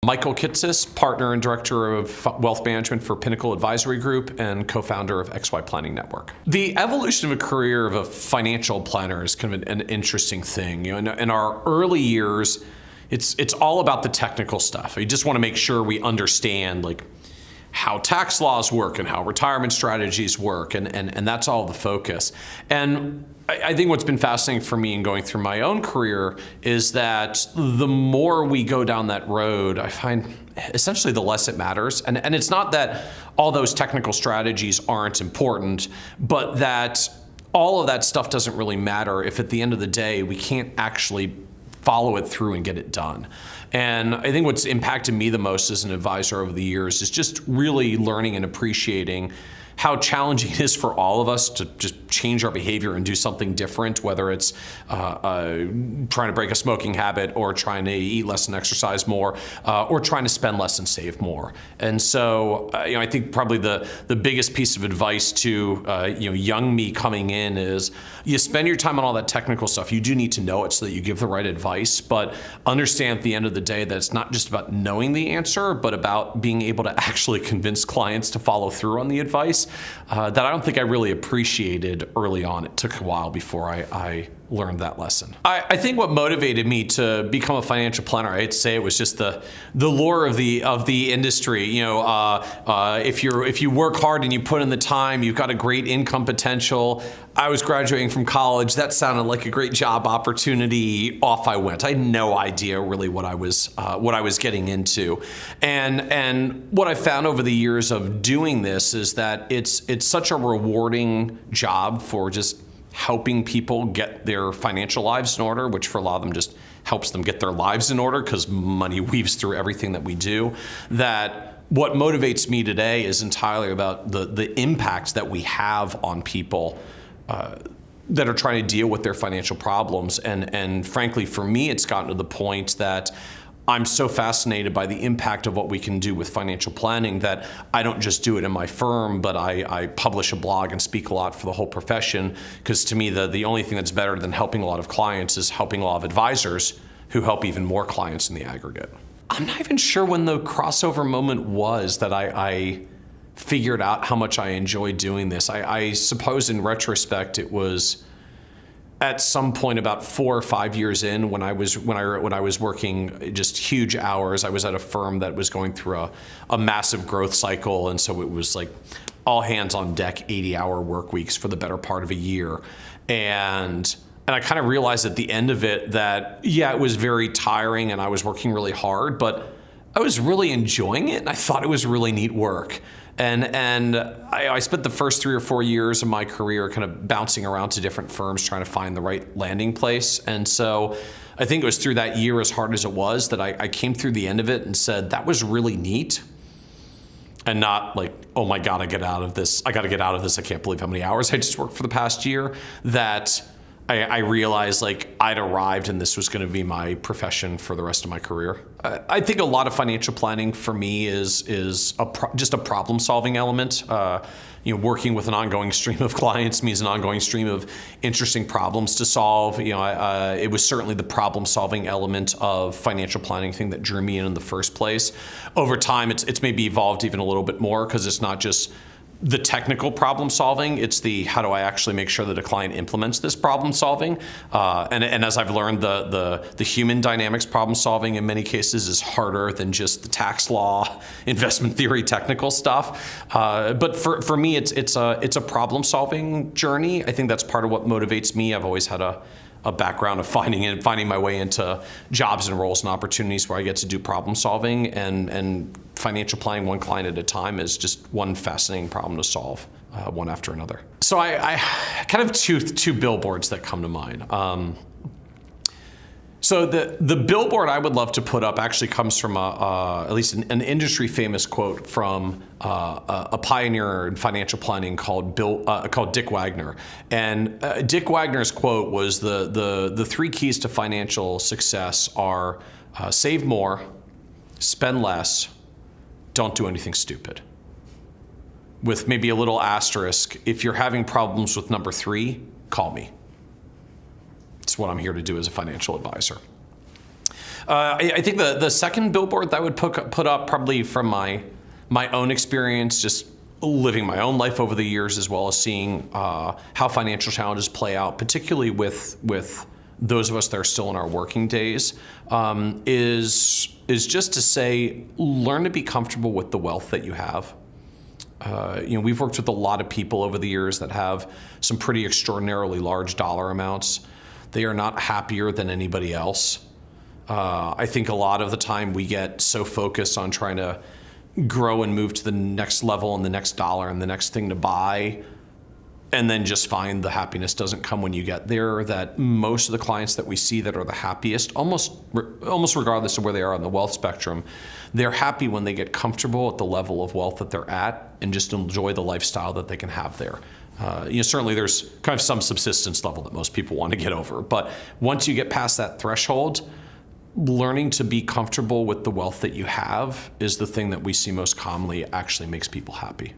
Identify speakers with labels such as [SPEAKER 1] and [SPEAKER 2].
[SPEAKER 1] Michael Kitsis, partner and director of wealth management for Pinnacle Advisory Group and co-founder of XY Planning Network. The evolution of a career of a financial planner is kind of an interesting thing. In our early years, it's all about the technical stuff. You just want to make sure we understand how tax laws work and how retirement strategies work, and that's all the focus. And I think what's been fascinating for me in going through my own career is that the more we go down that road, I find essentially the less it matters. And it's not that all those technical strategies aren't important, but that all of that stuff doesn't really matter if at the end of the day we can't actually follow it through and get it done. And I think what's impacted me the most as an advisor over the years is just really learning and appreciating how challenging it is for all of us to just change our behavior and do something different, whether it's trying to break a smoking habit or trying to eat less and exercise more, or trying to spend less and save more. And so, I think probably the biggest piece of advice to young me coming in is you spend your time on all that technical stuff. You do need to know it so that you give the right advice, but understand at the end of the day that it's not just about knowing the answer, but about being able to actually convince clients to follow through on the advice. That I don't think I really appreciated early on. It took a while before I learned that lesson. I think what motivated me to become a financial planner, I hate to say it, was just the lure of the industry. If you work hard and you put in the time, you've got a great income potential. I was graduating from college. That sounded like a great job opportunity. Off I went. I had no idea really what I was getting into, and what I found over the years of doing this is that it's such a rewarding job for just helping people get their financial lives in order, which for a lot of them just helps them get their lives in order because money weaves through everything that we do. That what motivates me today is entirely about the impact that we have on people that are trying to deal with their financial problems. And frankly, for me, it's gotten to the point that I'm so fascinated by the impact of what we can do with financial planning that I don't just do it in my firm, but I publish a blog and speak a lot for the whole profession, because to me, the only thing that's better than helping a lot of clients is helping a lot of advisors who help even more clients in the aggregate. I'm not even sure when the crossover moment was that I figured out how much I enjoy doing this. I suppose in retrospect, it was at some point about 4 or 5 years in when I was working just huge hours. I was at a firm that was going through a massive growth cycle, and so it was like all hands on deck, 80-hour work weeks for the better part of a year. And I kind of realized at the end of it that, yeah, it was very tiring and I was working really hard, but I was really enjoying it and I thought it was really neat work. And I spent the first 3 or 4 years of my career kind of bouncing around to different firms trying to find the right landing place. And so I think it was through that year, as hard as it was, that I came through the end of it and said, that was really neat. And not like, oh my God, I got to get out of this. I can't believe how many hours I just worked for the past year. That I realized I'd arrived and this was going to be my profession for the rest of my career. I think a lot of financial planning for me is just a problem solving element. Working with an ongoing stream of clients means an ongoing stream of interesting problems to solve. It was certainly the problem solving element of financial planning thing that drew me in the first place. Over time, it's maybe evolved even a little bit more because it's not just the technical problem solving, it's the how do I actually make sure that a client implements this problem solving. And as I've learned, the human dynamics problem solving in many cases is harder than just the tax law, investment theory, technical stuff. But for me, it's a problem solving journey. I think that's part of what motivates me. I've always had a background of finding my way into jobs and roles and opportunities where I get to do problem solving, and financial planning one client at a time is just one fascinating problem to solve, one after another. So I kind of two billboards that come to mind. So the billboard I would love to put up actually comes from at least an industry famous quote from a pioneer in financial planning called Dick Wagner. And Dick Wagner's quote was the 3 keys to financial success are save more, spend less, don't do anything stupid. With maybe a little asterisk, if you're having problems with number 3, call me. It's what I'm here to do as a financial advisor. I think the second billboard that I would put up, probably from my own experience, just living my own life over the years, as well as seeing how financial challenges play out, particularly with those of us that are still in our working days, is just to say, learn to be comfortable with the wealth that you have. We've worked with a lot of people over the years that have some pretty extraordinarily large dollar amounts. They are not happier than anybody else. I think a lot of the time we get so focused on trying to grow and move to the next level and the next dollar and the next thing to buy, and then just find the happiness doesn't come when you get there, that most of the clients that we see that are the happiest, almost regardless of where they are on the wealth spectrum, they're happy when they get comfortable at the level of wealth that they're at and just enjoy the lifestyle that they can have there. Certainly there's kind of some subsistence level that most people want to get over, but once you get past that threshold, learning to be comfortable with the wealth that you have is the thing that we see most commonly actually makes people happy.